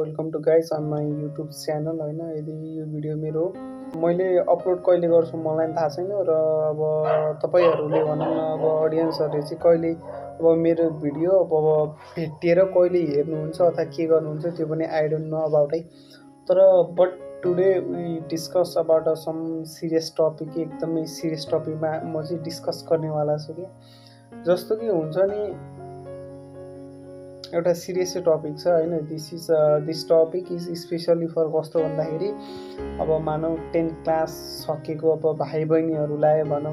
Welcome to guys on my YouTube channel होइन। यदि यो भिडियो मेरो मैले अपलोड कहिले गर्छु मलाई पनि थाहा छैन र अब तपाईँहरूले भनौँ न अब अडियन्सहरूले चाहिँ कहिले अब मेरो भिडियो अब भेटिएर कहिले हेर्नुहुन्छ अथवा के गर्नुहुन्छ त्यो पनि आई डोन्ट नो अबाउट है। तर but today we discuss about some serious topic, एकदमै सिरियस टपिकमा म चाहिँ डिस्कस गर्नेवाला छु कि जस्तो कि हुन्छ नि एउटा सिरियस टपिक छ होइन। This topic is specially for कस्तो भन्दाखेरि अब मानौ 10th क्लास सकेको अब भाइ बहिनीहरूलाई भनौँ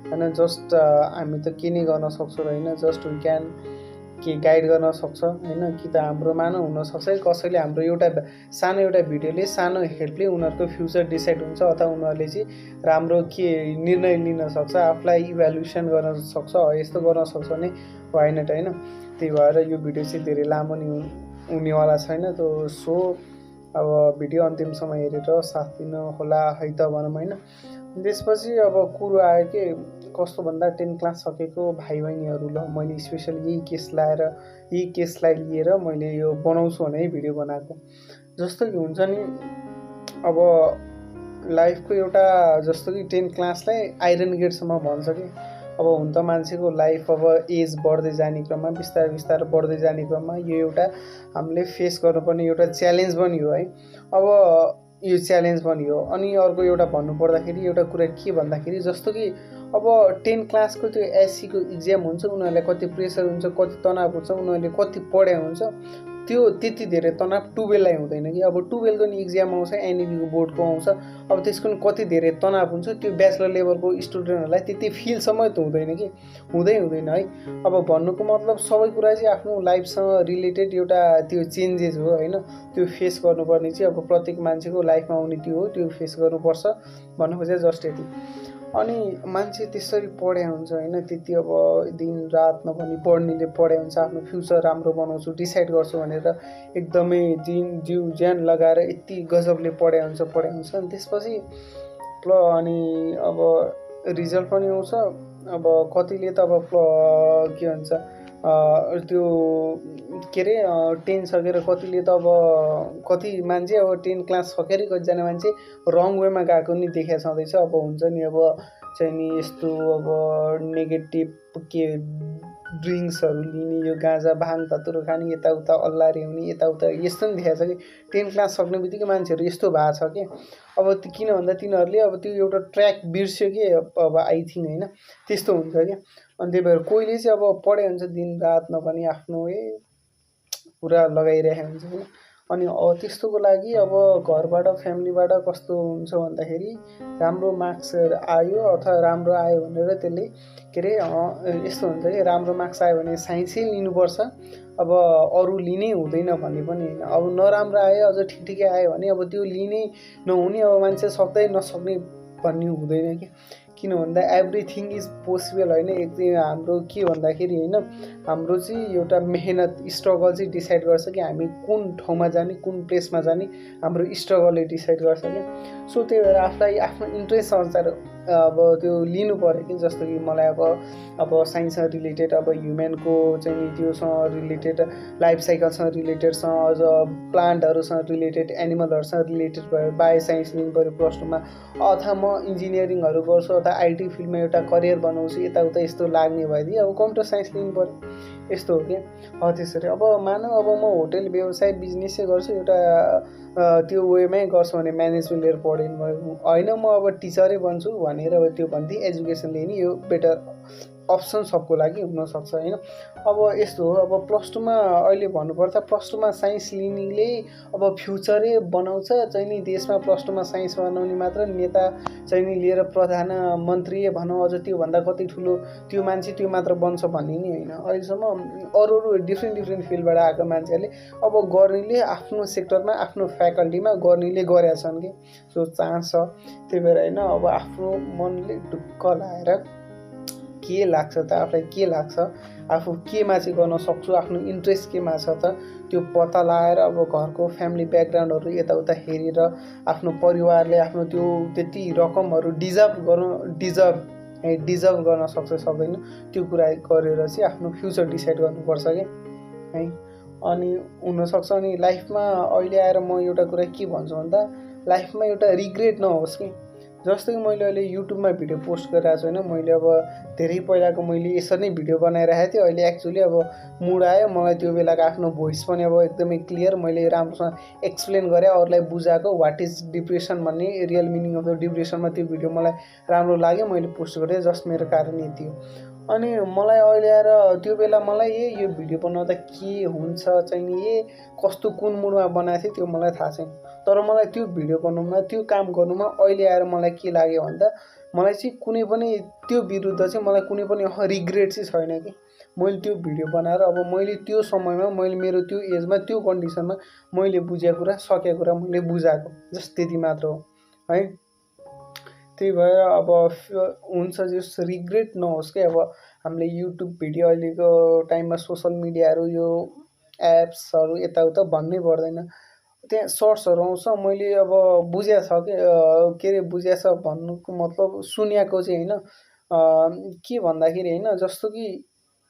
होइन, जस्ट हामी त के नै गर्न सक्छौँ र होइन, जस्ट वी क्यान के गाइड गर्न सक्छ होइन, कि त हाम्रो मानव हुनसक्छ कसैले हाम्रो एउटा भिडियोले सानो हेल्पले उनीहरूको फ्युचर डिसाइड हुन्छ अथवा उनीहरूले चाहिँ राम्रो के निर्णय लिन सक्छ, आफूलाई इभ्यालुएसन गर्न सक्छ, यस्तो गर्न सक्छ भने वाइ नट होइन। त्यही भएर यो भिडियो चाहिँ धेरै लामो नि हुनेवाला छैन। त्यो सो अब भिडियो अन्तिमसम्म हेरेर साथ दिनु होला है त भनौँ होइन। त्यसपछि अब कुरो आयो कि कस्तो भन्दा 10th क्लास सकेको भाइ बहिनीहरू ल मैले स्पेसली यही केसलाई लिएर मैले यो बनाउँछु भने भिडियो बनाएको। जस्तो कि हुन्छ नि अब लाइफको एउटा जस्तो कि 10th क्लासलाई आइरन गेटसम्म भन्छ कि अब हुन त मान्छेको लाइफ अब एज बढ्दै जाने क्रममा बिस्तारै बिस्तारै बढ्दै जाने क्रममा यो एउटा हामीले फेस गर्नुपर्ने एउटा च्यालेन्ज पनि हो है। अब यो च्यालेन्ज पनि हो। अनि अर्को एउटा भन्नुपर्दाखेरि एउटा कुरा के भन्दाखेरि जस्तो कि अब 10th क्लासको त्यो एससीको इक्जाम हुन्छ, उनीहरूलाई कति प्रेसर हुन्छ, कति तनाव हुन्छ, उनीहरूले कति पढाइ हुन्छ, त्यो त्यति धेरै तनाव 12लाई हुँदैन कि। अब 12को नि इक्जाम आउँछ, एनइबीको बोर्डको आउँछ, अब त्यसको नि कति धेरै तनाव हुन्छ, त्यो ब्याचलर लेभलको स्टुडेन्टहरूलाई त्यति फिलसम्म त हुँदैन कि, हुँदैन है। अब भन्नुको मतलब सबै कुरा चाहिँ आफ्नो लाइफसँग रिलेटेड एउटा त्यो चेन्जेस हो होइन, त्यो फेस गर्नुपर्ने चाहिँ अब प्रत्येक मान्छेको लाइफमा आउने त्यो हो, त्यो फेस गर्नुपर्छ भन्नु खोजेँ जस्ट यति। अनि मान्छे त्यसरी पढाइ हुन्छ होइन, त्यति अब दिन रात नभनी पढ्नेले पढाइ हुन्छ, आफ्नो फ्युचर राम्रो बनाउँछु डिसाइड गर्छु भनेर एकदमै जिउ ज्यान लगाएर यति गजबले पढाइ हुन्छ। अनि त्यसपछि अनि अब रिजल्ट पनि आउँछ। अब कतिले त अब के भन्छ त्यो के अरे 10 सकेर कतिले त अब कति मान्छे अब 10 क्लास सकेर कतिजना मान्छे रङ वेमा गएको नि देखा छँदैछ। अब हुन्छ नि अब चाहिँ नि यस्तो अब नेगेटिभ के ड्रिङ्क्सहरू लिने, यो गाँजा भाङ धतुरो खाने, यताउता अल्लारे हुने, यताउता यस्तो नि देखाएको छ कि 10 क्लास सक्ने बित्तिकै मान्छेहरू यस्तो भएको छ कि अब किन भन्दा तिनीहरूले अब त्यो एउटा ट्र्याक बिर्स्यो कि अब आई थिङ्क होइन, त्यस्तो हुन्छ क्या। अनि त्यही भएर कोहीले चाहिँ अब पढाइ हुन्छ दिन रात नभनी आफ्नो पुरा लगाइरहेको हुन्छ होइन। अनि त्यस्तोको लागि अब घरबाट फ्यामिलीबाट कस्तो हुन्छ भन्दाखेरि राम्रो मार्क्स आयो अथवा राम्रो आयो भनेर त्यसले के अरे यस्तो हुन्छ कि राम्रो मार्क्स आयो भने साइन्सै लिनुपर्छ, अब अरू लिनै हुँदैन भन्ने पनि होइन। अब नराम्रो आयो अझ ठिकै आयो भने अब त्यो लिनै नहुने, अब मान्छे सक्दै नसक्ने भन्ने हुँदैन कि। किन भन्दा एभ्रिथिङ इज पोसिबल होइन। एकदम हाम्रो के भन्दाखेरि होइन, हाम्रो चाहिँ एउटा मेहनत स्ट्रगल चाहिँ डिसाइड गर्छ कि हामी कुन ठाउँमा जाने, कुन प्लेसमा जाने, हाम्रो स्ट्रगलले डिसाइड गर्छ क्या। सो त्यही भएर आफूलाई आफ्नो इन्ट्रेस्ट अनुसार अब त्यो लिनु पऱ्यो कि। जस्तो कि मलाई अब साइन्ससँग रिलेटेड अब ह्युमनको चाहिँ नि त्योसँग रिलेटेड लाइफ साइकलसँग रिलेटेडसँग अझ प्लान्टहरूसँग रिलेटेड एनिमलहरूसँग रिलेटेड भयो, बायो साइन्स लिनु पऱ्यो +2मा, अथवा म इन्जिनियरिङहरू गर्छु अथवा आइटी फिल्डमा एउटा करियर बनाउँछु यताउता यस्तो लाग्ने भइदियो अब कम्प्युटर साइन्स लिनु पऱ्यो, यस्तो हो क्या। त्यसरी अब मानौ अब म होटेल व्यवसाय बिजनेसै गर्छु, एउटा त्यो वेमै गर्छु भने म्यानेजमेन्ट लिएर पढ्नु भयो होइन, म अब टिचरै बन्छु भनेर अब त्यो भन्थे एजुकेसन लिने यो बेटर अप्सन सबको लागि हुनसक्छ होइन। अब यस्तो हो। अब +2मा अहिले भन्नुपर्दा +2मा साइन्स लिनेले अब फ्युचरै बनाउँछ चाहिँ नि देशमा। +2मा साइन्स बनाउने मात्र नेता चाहिँ नि लिएर प्रधानमन्त्री भनौँ, अझ त्योभन्दा कति ठुलो त्यो मान्छे त्यो मात्र बन्छ भन्ने नि होइन। अहिलेसम्म अरू डिफ्रेन्ट फिल्डबाट आएको मान्छेहरूले अब गर्नेले आफ्नो सेक्टरमा आफ्नो फ्याकल्टीमा गर्नेले गरेका छन् कि। सो चान्स छ। त्यही भएर होइन अब आफ्नो मनले ढुक्क लाएर के लाग्छ त, आफूलाई के लाग्छ, आफू केमा चाहिँ गर्न सक्छु, आफ्नो इन्ट्रेस्ट केमा छ त त्यो पत्ता लगाएर अब घरको फ्यामिली ब्याकग्राउन्डहरू यताउता हेरेर आफ्नो परिवारले आफ्नो त्यो त्यति रकमहरू डिजर्भ गर्न सक्छ सक्दैन त्यो कुरा गरेर चाहिँ आफ्नो फ्युचर डिसाइड गर्नुपर्छ कि है। अनि हुनसक्छ अनि लाइफमा अहिले आएर म एउटा कुरा के भन्छु भन्दा लाइफमा एउटा रिग्रेट नहोस् कि जस्तो कि मैले अहिले युट्युबमा भिडियो पोस्ट गरिरहेको छु होइन मैले अब धेरै पहिलाको मैले यसरी नै भिडियो बनाइरहेको थिएँ अहिले एक्चुअली अब मुड आयो मलाई त्यो बेलाको आफ्नो भोइस पनि अब एकदमै क्लियर मैले राम्रोसँग एक्सप्लेन गरेँ अरूलाई बुझाएको वाट इज डिप्रेसन भन्ने रियल मिनिङ अफ द डिप्रेसनमा त्यो भिडियो मलाई राम्रो लाग्यो मैले पोस्ट गरेँ जस्ट मेरो कारण यति हो अनि मलाई अहिले आएर त्यो बेला मलाई यो भिडियो बनाउँदा के हुन्छ चाहिँ नि कस्तो कुन मुडमा बनाएको थिएँ त्यो मलाई थाहा छैन तर मलाई त्यो भिडियो बनाउनुमा त्यो काम गर्नुमा अहिले आएर मलाई के लाग्यो भन्दा मलाई चाहिँ कुनै पनि त्यो विरुद्ध चाहिँ मलाई कुनै पनि रिग्रेट चाहिँ छैन कि मैले त्यो भिडियो बनाएर अब मैले त्यो समयमा मैले मेरो त्यो एजमा त्यो कन्डिसनमा मैले बुझेको कुरा सकेको कुरा मैले बुझाएको जस्ट त्यति मात्र हो है त्यही भएर अब हुन्छ जस रिग्रेट नहोस् कि अब हामीले युट्युब भिडियो अहिलेको टाइममा सोसल मिडियाहरू यो एप्सहरू यताउता भन्नै पर्दैन त्यहाँ सर्ट्सहरू आउँछ मैले अब बुझेको छ कि के अरे बुझेको छ भन्नुको मतलब सुनेको चाहिँ होइन के भन्दाखेरि होइन जस्तो कि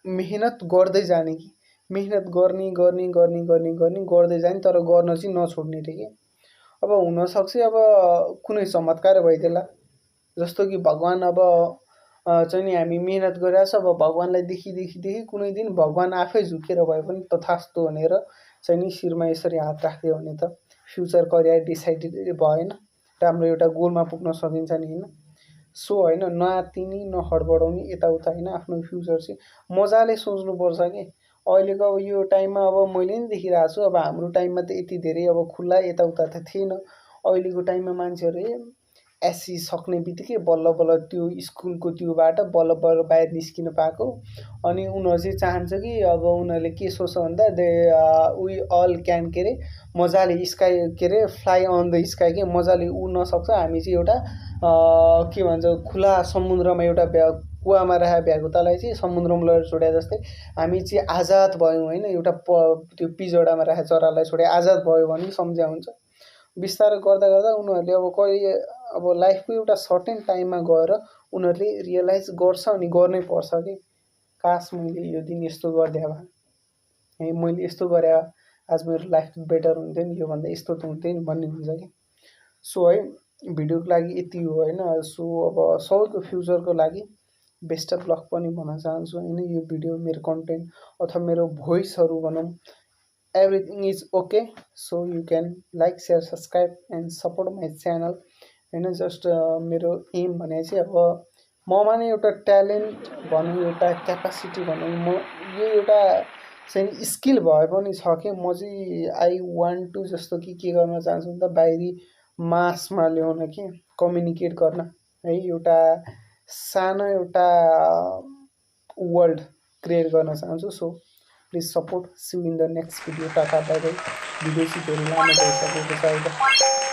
मेहनत गर्दै जाने कि मेहनत गर्ने गर्ने गर्ने गर्ने गर्ने गर्दै जाने तर गर्न चाहिँ नछोड्ने रे कि अब हुनसक्छ अब कुनै चमत्कार भइदिएला जस्तो कि भगवान् अब चाहिँ नि हामी मेहनत गरिरहेछ अब भगवान्लाई देखि कुनै दिन भगवान् आफै झुकेर भए पनि तथास्तु भनेर चाहिँ नि शिरमा यसरी हात राखिदियो भने त फ्युचर करियर डिसाइडेड भएन राम्रो एउटा गोलमा पुग्न सकिन्छ नि होइन सो होइन नआत्तिने नहडबडाउने यताउता होइन आफ्नो फ्युचर चाहिँ मजाले सोच्नुपर्छ कि अहिलेको अब यो टाइममा अब मैले नि देखिरहेको छु अब हाम्रो टाइममा त यति धेरै अब खुल्ला यताउता त थिएन अहिलेको टाइममा मान्छेहरू एससी सक्ने बित्तिकै बल्ल बल्ल त्यो स्कुलको त्योबाट बल्ल बल्ल बाहिर निस्किन पाएको अनि उनीहरू चाहिँ चाहन्छ कि अब उनीहरूले के सोच्छ भन्दा दे वी अल क्यान के अरे मजाले स्काई के अरे फ्लाइ अन द स्काई के मजाले उड्न सक्छ हामी चाहिँ एउटा के भन्छ खुला समुद्रमा एउटा कुवामा राखेको भ्यागुतालाई चाहिँ समुद्रमा लगेर छोडे जस्तै हामी चाहिँ आजाद भयौँ होइन एउटा त्यो पिजडामा राखेको चरालाई छोडे आजाद भयो भने सम्झ्या हुन्छ बिस्तारै गर्दा गर्दा उनीहरूले अब कहिले अब लाइफको एउटा सर्टेन टाइममा गएर उनीहरूले रियलाइज गर्छ अनि गर्नै पर्छ कि काश मैले यो दिन यस्तो गरिदिए भए मैले यस्तो गरे आज मेरो लाइफ बेटर हुन्थ्यो नि योभन्दा यस्तो त हुन्थ्यो नि भन्ने हुन्छ कि सो है भिडियोको लागि यति हो होइन सो अब सबैको फ्युचरको लागि बेस्ट अफ लक पनि भन्न चाहन्छु होइन यो भिडियो मेरो कन्टेन्ट अथवा मेरो भोइसहरू भनौँ everything is okay so you can like share subscribe and support my channel होइन जस्ट मेरो एम भने चाहिँ अब ममा नै एउटा ट्यालेन्ट भनौँ एउटा क्यापासिटी भनौँ म यो एउटा चाहिँ स्किल भए पनि छ कि म चाहिँ आई वान्ट टु जस्तो कि के गर्न चाहन्छु भन्दा बाहिरी मासमा ल्याउन कि कम्युनिकेट गर्न है एउटा सानो एउटा वर्ल्ड क्रिएट गर्न चाहन्छु so please support see in the next video tata bye bye video चाहिँ धेरै लामो भइसकेको छ अहिले